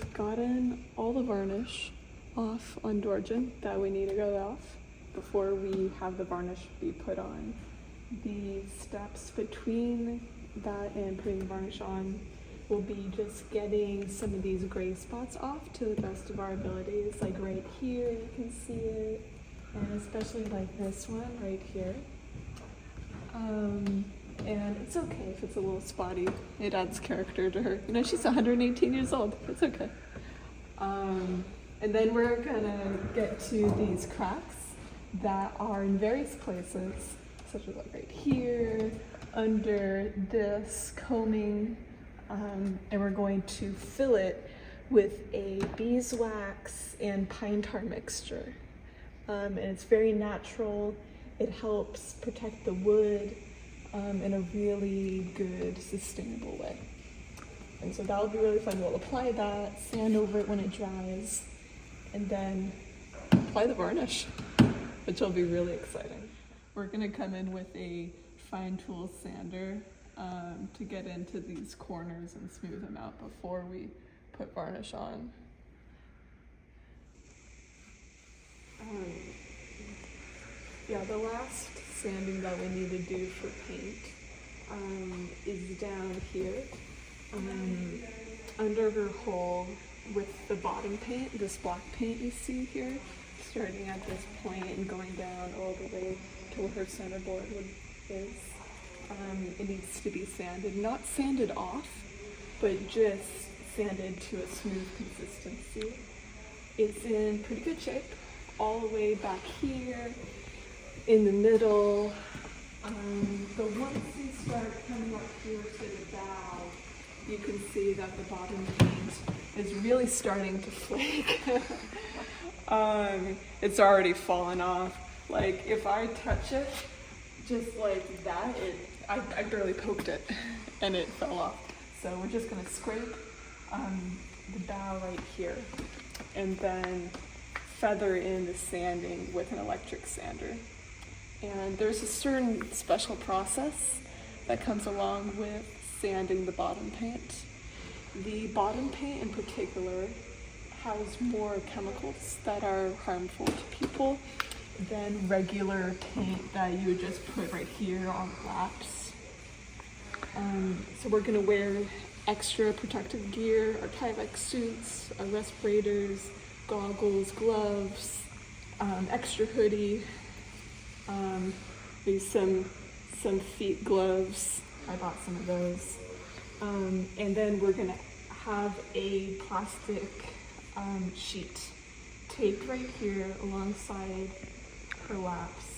we've gotten all the varnish off on Dorjan that we need to go off before we have the varnish be put on. The steps between that and putting the varnish on will be just getting some of these gray spots off to the best of our abilities. Like right here, you can see it, and especially like this one right here. And it's okay if it's a little spotty. It adds character to her. You know, she's 118 years old. It's okay. And then we're gonna get to these cracks that are in various places, such as like right here, under this combing, and we're going to fill it with a beeswax and pine tar mixture. And it's very natural. It helps protect the wood in a really good, sustainable way. And so that'll be really fun. We'll apply that, sand over it when it dries, and then apply the varnish, which will be really exciting. We're gonna come in with a fine tool sander to get into these corners and smooth them out before we put varnish on. Yeah, the last sanding that we need to do for paint is down here under her hole with the bottom paint, this black paint you see here, starting at this point and going down all the way to where her centerboard is. It needs to be sanded, not sanded off, but just sanded to a smooth consistency. It's in pretty good shape, all the way back here, in the middle. But once you start coming up here to the bow, you can see that the bottom paint is really starting to flake. It's already fallen off. Like if I touch it just like that, I barely poked it and it fell off. So we're just gonna scrape the bow right here and then feather in the sanding with an electric sander. And there's a certain special process that comes along with sanding the bottom paint. The bottom paint in particular has more chemicals that are harmful to people than regular paint that you would just put right here on laps. So we're gonna wear extra protective gear, our Tyvek suits, our respirators, goggles, gloves, extra hoodie, maybe some feet gloves. I bought some of those. And then we're gonna have a plastic sheet taped right here alongside her laps.